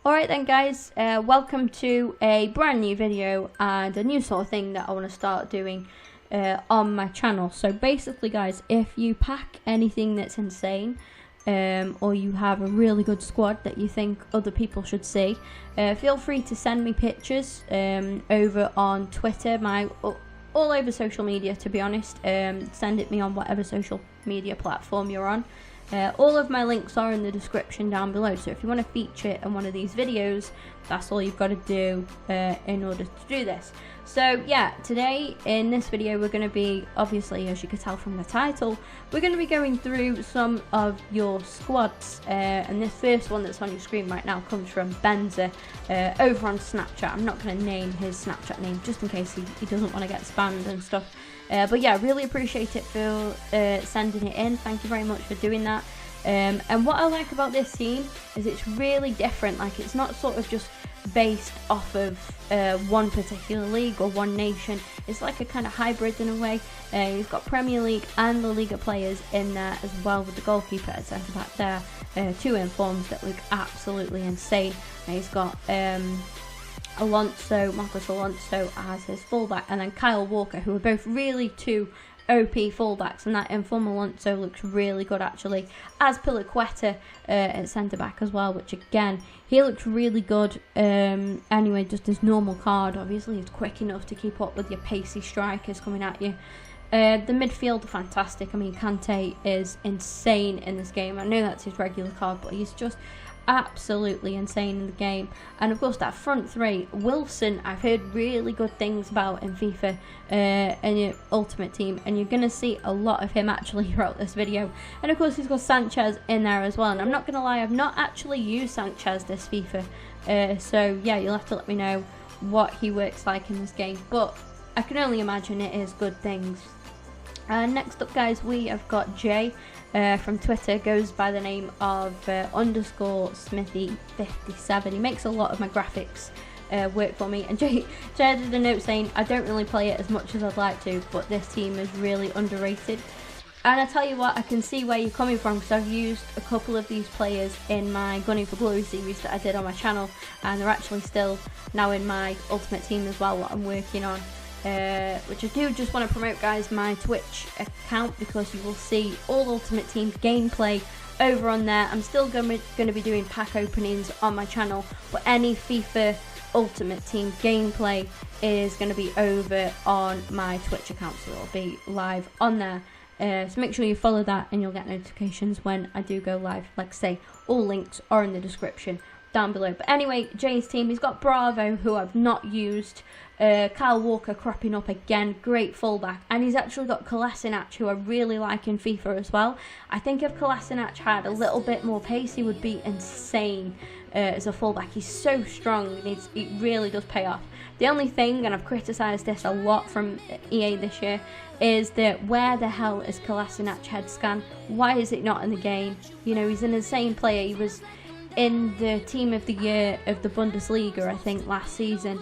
Alright then guys, welcome to a brand new video and a new sort of thing that I want to start doing on my channel. So basically guys, if you pack anything that's insane, or you have a really good squad that you think other people should see, feel free to send me pictures over on Twitter, all over social media to be honest. Send it me on whatever social media platform you're on. All of my links are in the description down below, so if you want to feature in one of these videos, that's all you've got to do in order to do this. So yeah, today in this video we're going to be, obviously as you can tell from the title, we're going to be going through some of your squads, and this first one that's on your screen right now comes from Benza over on Snapchat. I'm not going to name his Snapchat name just in case he doesn't want to get spammed and stuff. But yeah, really appreciate it for sending it in. Thank you very much for doing that. And what I like about this team is it's really different. Like, it's not sort of just based off of one particular league or one nation. It's like a kind of hybrid in a way. You've got Premier League and La Liga players in there as well, with the goalkeeper at centre back there. Two informs that look absolutely insane. Now he's got Marcos Alonso as his fullback, and then Kyle Walker, who are both really two OP fullbacks, and that inform Alonso looks really good actually, as Piliqueta at centre back as well, which again, he looks really good. Anyway, just his normal card, obviously he's quick enough to keep up with your pacey strikers coming at you. The midfield are fantastic. I mean, Kante is insane in this game. I know that's his regular card, but he's just absolutely insane in the game. And of course that front three, Wilson, I've heard really good things about in FIFA and your Ultimate Team, and you're going to see a lot of him actually throughout this video. And of course he's got Sanchez in there as well, and I'm not going to lie, I've not actually used Sanchez this FIFA, so yeah, you'll have to let me know what he works like in this game, but I can only imagine it is good things. Next up guys, we have got Jay from Twitter, goes by the name of underscore Smithy57. He makes a lot of my graphics work for me, and Jay added a note saying, I don't really play it as much as I'd like to, but this team is really underrated. And I tell you what, I can see where you're coming from, because I've used a couple of these players in my Gunning for Glory series that I did on my channel, and they're actually still now in my Ultimate Team as well, what I'm working on. Which I do just want to promote guys, my Twitch account, because you will see all Ultimate Team gameplay over on there. I'm still going to be doing pack openings on my channel, but any FIFA Ultimate Team gameplay is going to be over on my Twitch account, so it'll be live on there. So make sure you follow that and you'll get notifications when I do go live. Like I say, all links are in the description down below. But anyway, Jay's team, he's got Bravo, who I've not used. Kyle Walker cropping up again, great fullback, and he's actually got Kolasinac, who I really like in FIFA as well. I think if Kolasinac had a little bit more pace, he would be insane as a fullback. He's so strong, and it really does pay off. The only thing, and I've criticised this a lot from EA this year, is that where the hell is Kolasinac head scan? Why is it not in the game? You know, he's an insane player. He was in the team of the year of the Bundesliga, I think, last season.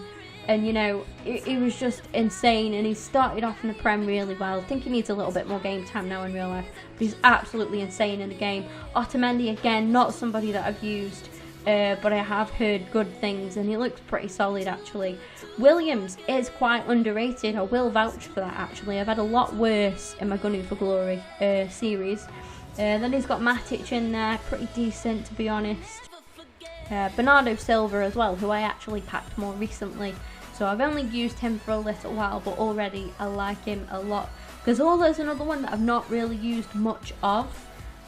And you know, he was just insane, and he started off in the Prem really well. I think he needs a little bit more game time now in real life, but he's absolutely insane in the game. Otamendi, again, not somebody that I've used, but I have heard good things, and he looks pretty solid actually. Williams is quite underrated. I will vouch for that actually. I've had a lot worse in my Gunning for Glory series. Then he's got Matic in there, pretty decent to be honest. Bernardo Silva as well, who I actually packed more recently. So I've only used him for a little while, but already I like him a lot. Gazola's another one that I've not really used much of,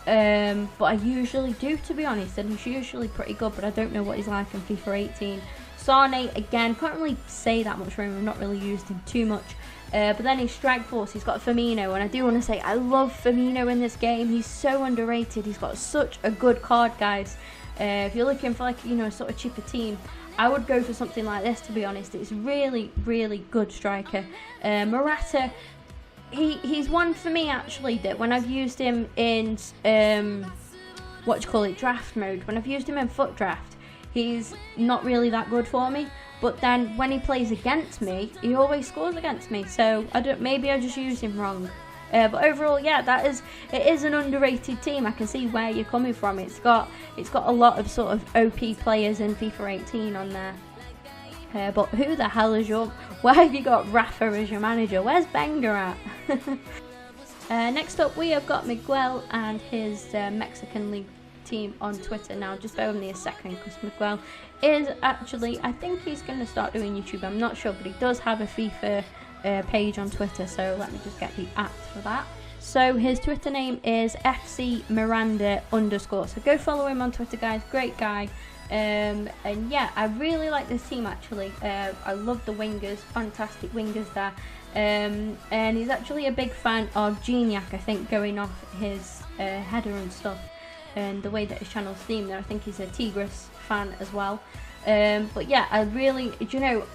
but I usually do, to be honest, and he's usually pretty good, but I don't know what he's like in FIFA 18. Sane, again, can't really say that much for him, I've not really used him too much. But then his strike force, he's got Firmino, and I do want to say I love Firmino in this game. He's so underrated. He's got such a good card, guys. If you're looking for, like, you know, a sort of cheaper team, I would go for something like this, to be honest. It's really, really good striker. Morata, he's one for me actually that when I've used him in draft mode, when I've used him in foot draft, he's not really that good for me. But then when he plays against me, he always scores against me. So maybe I just used him wrong. But overall, yeah, it is an underrated team. I can see where you're coming from. It's got a lot of sort of OP players in FIFA 18 on there. But who the hell is why have you got Rafa as your manager? Where's Wenger at? Next up, we have got Miguel and his Mexican League team on Twitter. Now, just bear with me a second, because Miguel is actually, I think he's going to start doing YouTube. I'm not sure, but he does have a FIFA page on Twitter, so let me just get the @ for that. So his Twitter name is FC Miranda _ so go follow him on Twitter, guys. Great guy. And yeah, I really like this team actually. I love the wingers, fantastic wingers there. And he's actually a big fan of Gignac, I think, going off his header and stuff, and the way that his channel's themed there. I think he's a Tigres fan as well. But yeah, I really,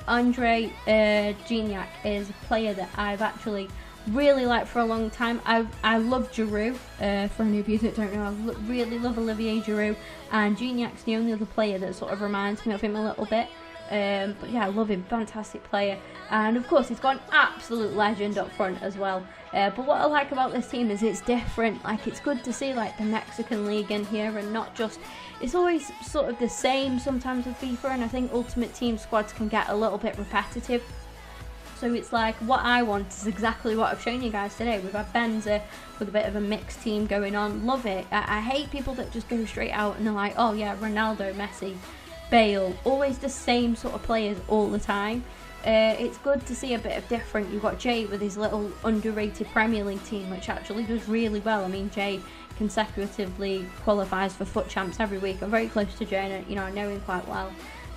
Andre Gignac is a player that I've actually really liked for a long time. I love Giroud, for any of you that don't know, I really love Olivier Giroud, and Gignac's the only other player that sort of reminds me of him a little bit. But yeah, I love him, fantastic player, and of course he's got an absolute legend up front as well. But what I like about this team is it's different. Like, it's good to see like the Mexican League in here, and not just, it's always sort of the same sometimes with FIFA, and I think Ultimate Team squads can get a little bit repetitive. So it's like, what I want is exactly what I've shown you guys today. We've had Benza with a bit of a mixed team going on. Love it. I hate people that just go straight out and they're like, oh yeah, Ronaldo, Messi, Bale, always the same sort of players all the time. It's good to see a bit of different. You've got Jay with his little underrated Premier League team, which actually does really well. I mean, Jay consecutively qualifies for FUT Champs every week. I'm very close to Jay, and I know him quite well.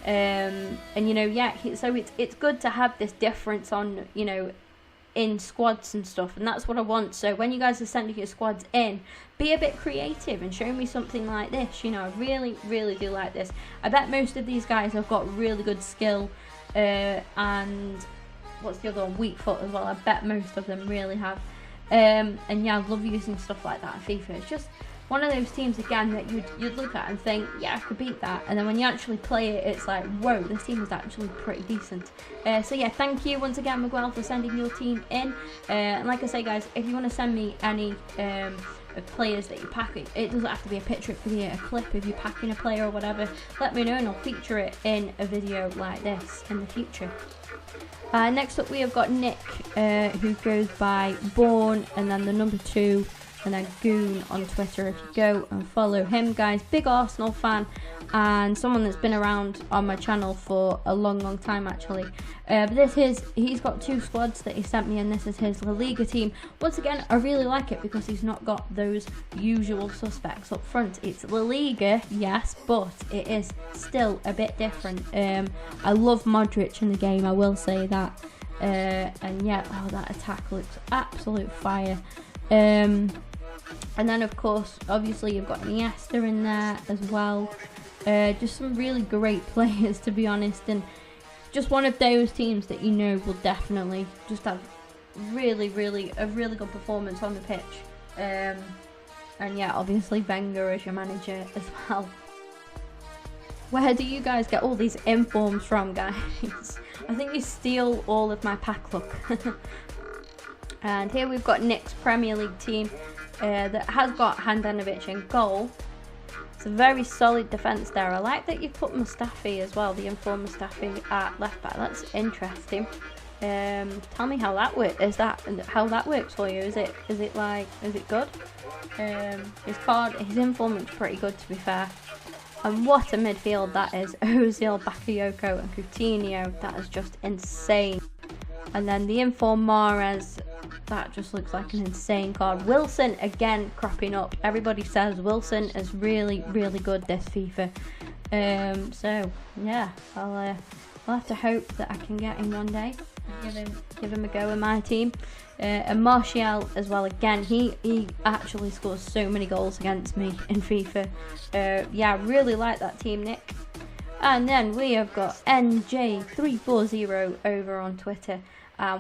And yeah, so it's good to have this difference on, in squads and stuff, and that's what I want. So when you guys are sending your squads in, be a bit creative and show me something like this. I really do like this. I bet most of these guys have got really good skill, and what's the other one, weak foot as well. I bet most of them really have. And yeah, I love using stuff like that in FIFA. It's just one of those teams again that you'd look at and think, yeah, I could beat that, and then when you actually play it, it's like, whoa, this team is actually pretty decent. So yeah, thank you once again, Miguel, for sending your team in. And like I say, guys, if you want to send me any players that you're packing, it doesn't have to be a picture, it could be a clip if you're packing a player or whatever. Let me know and I'll feature it in a video like this in the future. Next up, we have got Nick, who goes by Born and then the number 2 and then Goon on Twitter. If you go and follow him, guys, big Arsenal fan and someone that's been around on my channel for a long time actually. But he's got 2 squads that he sent me, and this is his La Liga team. Once again, I really like it because he's not got those usual suspects up front. It's La Liga, yes, but it is still a bit different. I love Modric in the game, I will say that. And yeah, oh, that attack looks absolute fire. And then of course, obviously you've got Iniesta in there as well. Just some really great players, to be honest, and just one of those teams that will definitely just have a really good performance on the pitch. And yeah, obviously Wenger as your manager as well. Where do you guys get all these informs from, guys? I think you steal all of my pack look. And here we've got Nick's Premier League team that has got Handanovic in goal. It's a very solid defence there. I like that you've put Mustafi as well, the informed Mustafi at left back. That's interesting. Tell me how that works. How that works for you? Is it good? His informant's pretty good, to be fair. And what a midfield that is. Ozil, Bakayoko and Coutinho. That is just insane. And then the informed Mahrez, that just looks like an insane card. Wilson again cropping up. Everybody says Wilson is really good this FIFA. So yeah, I'll have to hope that I can get him one day. Give him a go in my team. And Martial as well. Again, he actually scores so many goals against me in FIFA. Yeah, I really like that team, Nick. And then we have got NJ340 over on Twitter.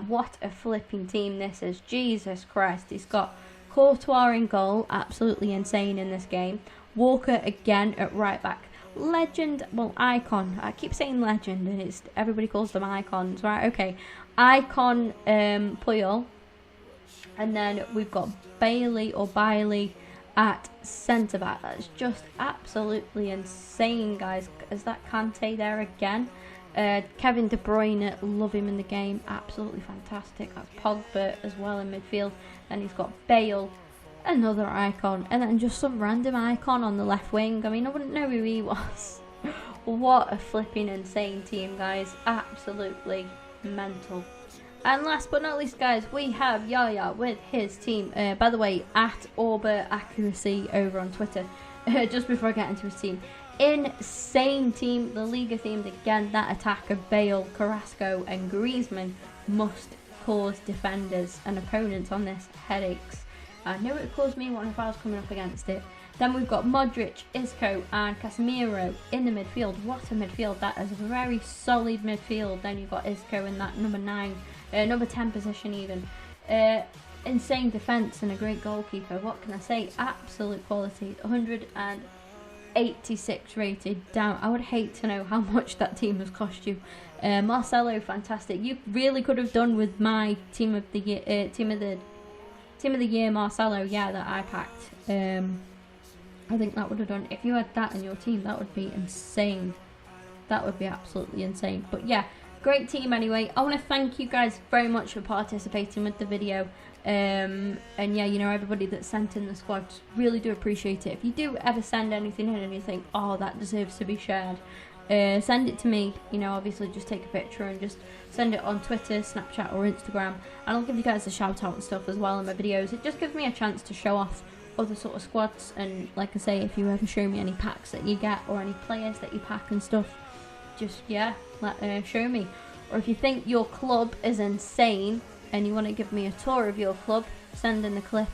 What a flipping team this is. Jesus Christ. He's got Courtois in goal. Absolutely insane in this game. Walker again at right back. Legend, well, icon. I keep saying legend and everybody calls them icons, right? Okay. Icon Puyol. And then we've got Bailey or Bailey at centre back. That's just absolutely insane, guys. Is that Kante there again? Kevin De Bruyne, love him in the game, absolutely fantastic. That's Pogba as well in midfield. Then he's got Bale, another icon, and then just some random icon on the left wing. I mean, I wouldn't know who he was. What a flipping insane team, guys. Absolutely mental. And last but not least, guys, we have Yaya with his team. By the way, at Orber Accuracy over on Twitter. Just before I get into his team. Insane team. The Liga themed again. That attack of Bale, Carrasco and Griezmann must cause defenders and opponents on this headaches. I know it would cause me one if I was coming up against it. Then we've got Modric, Isco and Casemiro in the midfield. What a midfield that is. A very solid midfield. Then you've got Isco in that number 9, number 10 position even. Insane defence and a great goalkeeper. What can I say? Absolute quality. 186 rated. Down. I would hate to know how much that team has cost you. Marcelo, fantastic. You really could have done with my team of the year, team of the year Marcelo. Yeah, that I packed. I think that would have done. If you had that in your team, that would be insane. That would be absolutely insane. But yeah, great team anyway. I want to thank you guys very much for participating with the video. And yeah, you know, everybody that sent in the squad, really do appreciate it. If you do ever send anything in and you think, oh, that deserves to be shared, send it to me. You know, obviously just take a picture and just send it on Twitter, Snapchat or Instagram. And I'll give you guys a shout out and stuff as well in my videos. It just gives me a chance to show off other sort of squads, and like I say, if you ever show me any packs that you get or any players that you pack and stuff, just yeah, show me. Or if you think your club is insane and you want to give me a tour of your club, send in the clip,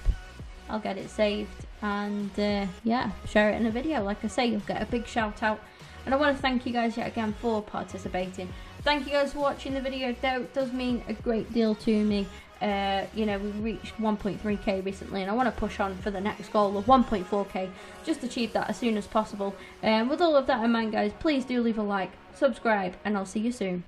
I'll get it saved and yeah, share it in a video. Like I say, you'll get a big shout out. And I want to thank you guys yet again for participating. Thank you guys for watching the video, though. It does mean a great deal to me. You know, we reached 1.3k recently and I want to push on for the next goal of 1.4k, just achieve that as soon as possible. With all of that in mind, guys, please do leave a like, subscribe, and I'll see you soon.